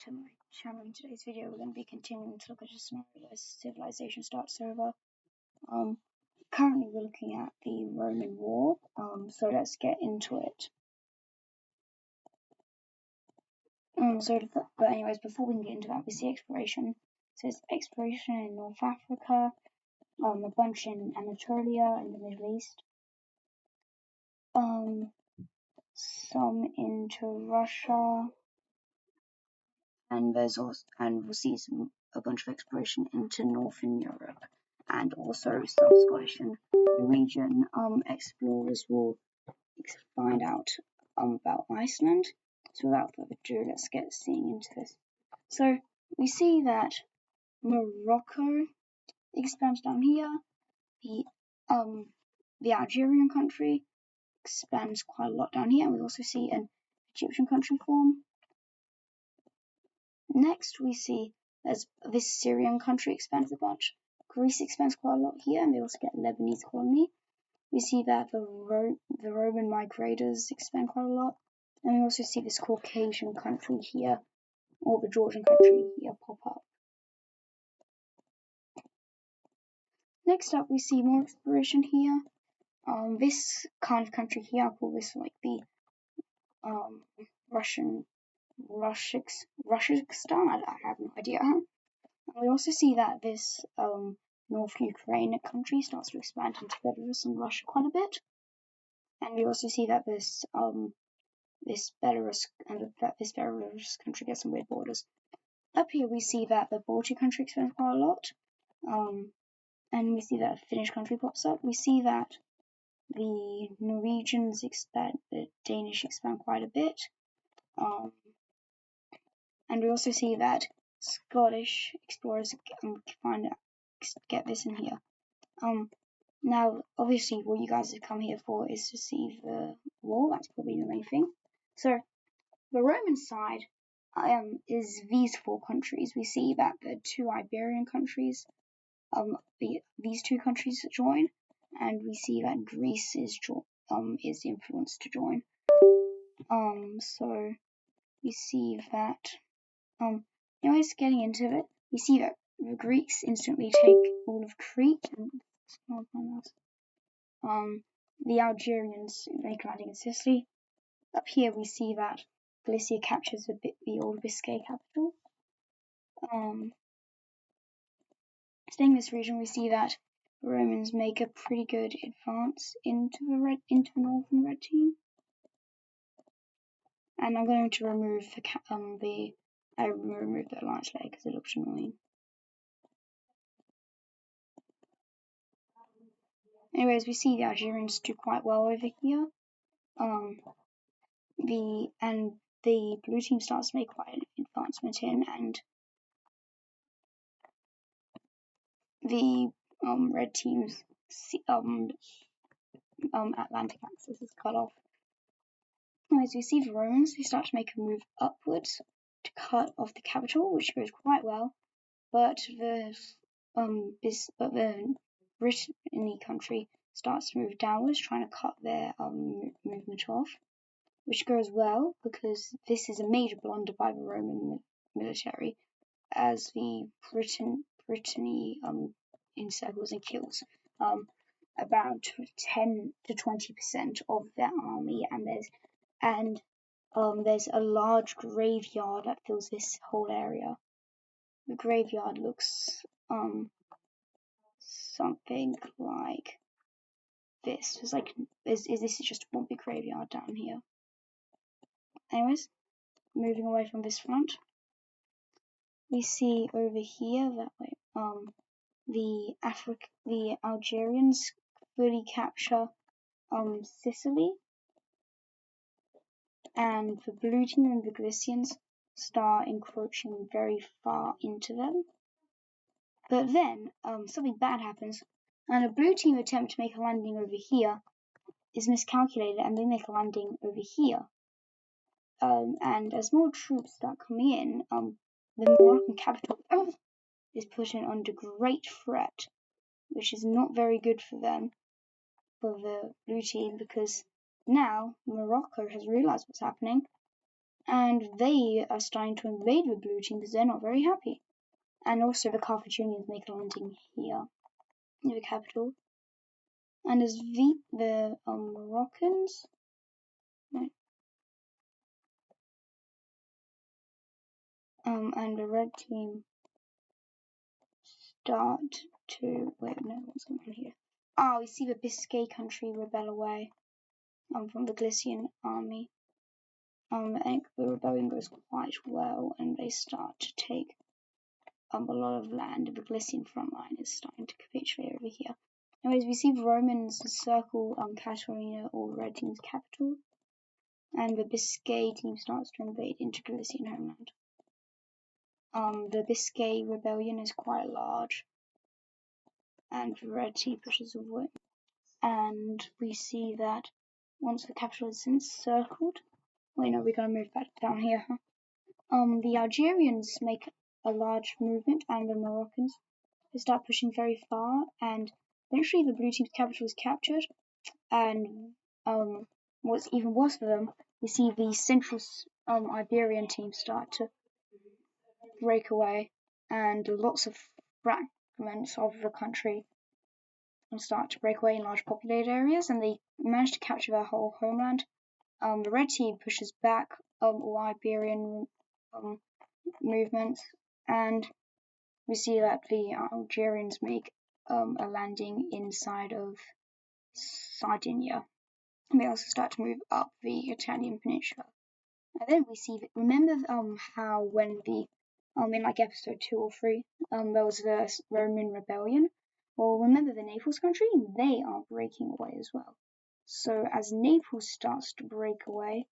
to my channel. In today's video we're going to be continuing to look at a scenario as civilization starts over. Currently we're looking at the Roman War, so let's get into it. But anyways, before we can get into that, we see exploration. So it's exploration in North Africa, a bunch in Anatolia in the Middle East, some into Russia, and we'll see a bunch of exploration into Northern Europe, and also some Scottish and Norwegian explorers will find out about Iceland. So without further ado, let's get seeing into this. So we see that Morocco expands down here. The Algerian country expands quite a lot down here, and we also see an Egyptian country form. Next, we see as this Syrian country expands a bunch. Greece expands quite a lot here, and they also get a Lebanese colony. We see that the Roman migrators expand quite a lot, and we also see this Caucasian country here, or the Georgian country here, pop up. Next up, we see more exploration here. This kind of country here, I call this like the Russianistan. I have no idea. And we also see that this North Ukraine country starts to expand into Belarus and Russia quite a bit. And we also see that this Belarus country gets some weird borders. Up here we see that the Baltic country expands quite a lot. And we see that a Finnish country pops up. We see that the Norwegians expand, the Danish expand quite a bit. And we also see that Scottish explorers get this in here. Now, obviously, what you guys have come here for is to see the war. That's probably the main thing. So, the Roman side is these four countries. We see that the two Iberian countries, these two countries join, and we see that Greece is influenced to join. So we see that. Anyways, getting into it, we see that the Greeks instantly take all of Crete, and the Algerians make a landing in Sicily. Up here we see that Galicia captures the old Biscay capital. Staying in this region, we see that the Romans make a pretty good advance into the northern red team. And I'm going to remove I removed the alliance layer because it looks annoying. Anyways, we see the Algerians do quite well over here. The blue team starts to make quite an advancement in, and the red team's Atlantic axis is cut off. Anyways, we see the Romans, they start to make a move upwards to cut off the capital, which goes quite well, but the Brittany country starts to move downwards, trying to cut their movement off, which goes well because this is a major blunder by the Roman military, as the Brittany encircles and kills about 10 to 20% of their army, and there's a large graveyard that fills this whole area. The graveyard looks something like this. This is just one big graveyard down here. Anyways, moving away from this front, we see over here that the Algerians fully capture Sicily, and the blue team and the Galicians start encroaching very far into them. But then something bad happens, and a blue team attempt to make a landing over here is miscalculated, and they make a landing over here. And as more troops start coming in, the Moroccan capital is put in under great threat, which is not very good for them, for the blue team, because now Morocco has realized what's happening, and they are starting to invade the blue team because they're not very happy. And also the Carthaginians make a landing here in the capital. And as the Moroccans, and the red team start to wait. No, what's going on here? Oh, we see the Biscay country rebel away from the Galician army. And the rebellion goes quite well, and they start to take a lot of land. The Galician front line is starting to capitulate over here. Anyways, we see the Romans circle Catalonia, or the red team's capital, and the Biscay team starts to invade into Galician homeland. The Biscay rebellion is quite large, and the red team pushes away. And we see that once the capital is encircled, wait, no, we're gonna move back down here. The Algerians make a large movement, and the Moroccans they start pushing very far, and eventually the blue team's capital is captured. And what's even worse for them, we see the central Iberian team start to break away, and lots of fragments of the country start to break away in large populated areas, and they manage to capture their whole homeland. The red team pushes back all Iberian movements, and we see that the Algerians make a landing inside of Sardinia. And they also start to move up the Italian peninsula. And then we see that, remember how when the in like episode 2 or 3 there was the Roman rebellion? Well, remember the Naples country? They are breaking away as well. So as Naples starts to break away,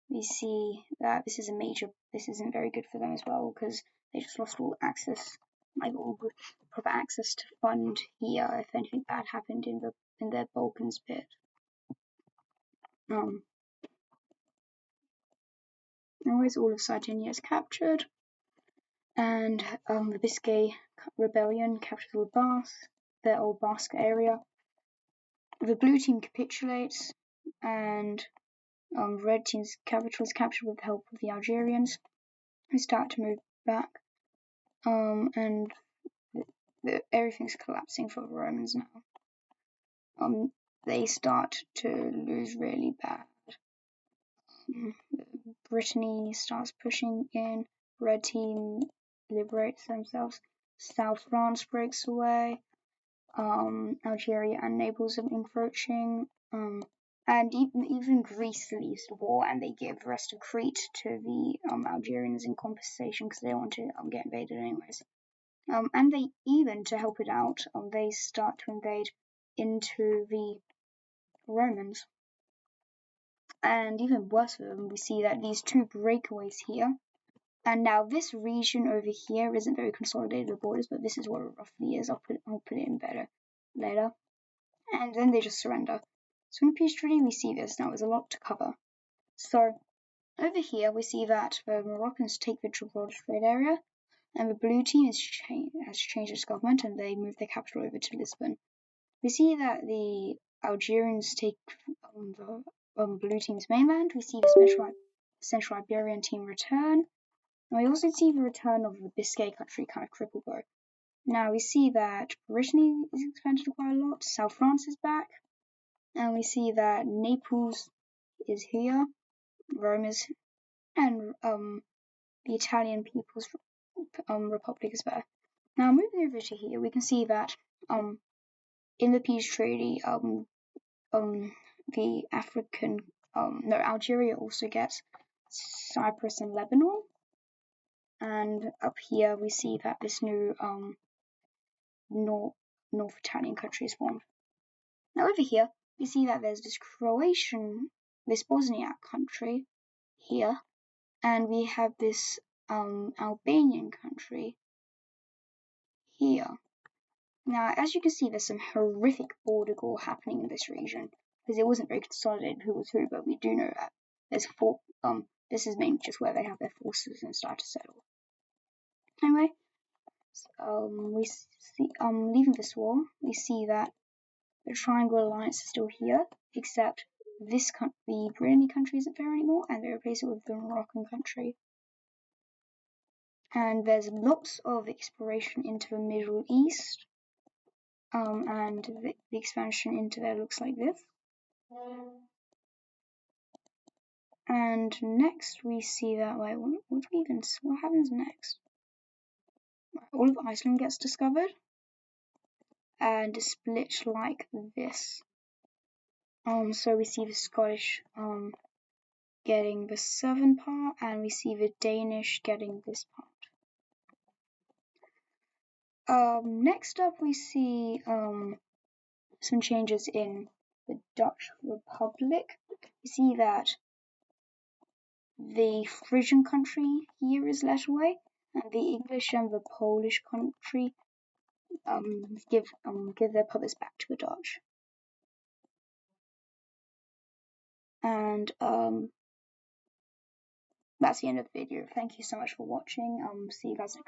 we see that this isn't very good for them as well, because they just lost all access, like all proper access to fund here if anything bad happened in their Balkans bit. Anyways, all of Sardinia is captured, and the Biscay rebellion captures their old Basque area. The blue team capitulates, and red team's capital is captured with the help of the Algerians, who start to move back. And everything's collapsing for the Romans now. They start to lose really bad. Brittany starts pushing in. Red team liberates themselves. South France breaks away. Algeria and Naples are encroaching. And even Greece leaves the war, and they give the rest of Crete to the Algerians in compensation because they want to get invaded anyways. And they even, to help it out, they start to invade into the Romans. And even worse for them, we see that these two breakaways here, and now this region over here isn't very consolidated with borders, but this is what it roughly is. I'll put it in better later. And then they just surrender. So in the peace treaty, we see this. Now there's a lot to cover. So over here, we see that the Moroccans take the Gibraltar Strait area, and the blue team has changed its government, and they move their capital over to Lisbon. We see that the Algerians take the blue team's mainland. We see the Central Iberian team return. And we also see the return of the Biscay country kind of crippled though. Now we see that Brittany is expanded quite a lot. South France is back. And we see that Naples is here. Rome is, and the Italian People's Republic is there. Now moving over to here, we can see that in the peace treaty, the Algeria also gets Cyprus and Lebanon. And up here we see that this new North Italian country is formed. Now over here we see that there's this Bosniak country here, and we have this Albanian country here. Now, as you can see, there's some horrific border war happening in this region, because it wasn't very consolidated who was who, but we do know that there's this is mainly just where they have their forces and start to settle. Anyway, we see leaving this war, we see that the Triangle Alliance is still here, except the Brittany country isn't there anymore, and they replace it with the Moroccan country. And there's lots of exploration into the Middle East, and the expansion into there looks like this. And next we see that, what happens next? All of Iceland gets discovered and is split like this. So we see the Scottish getting the southern part, and we see the Danish getting this part. Next up we see some changes in the Dutch Republic. We see that the Frisian country here is let away, and the English and the Polish country give their puppets back to the Dutch. And that's the end of the video. Thank you so much for watching. See you guys next time.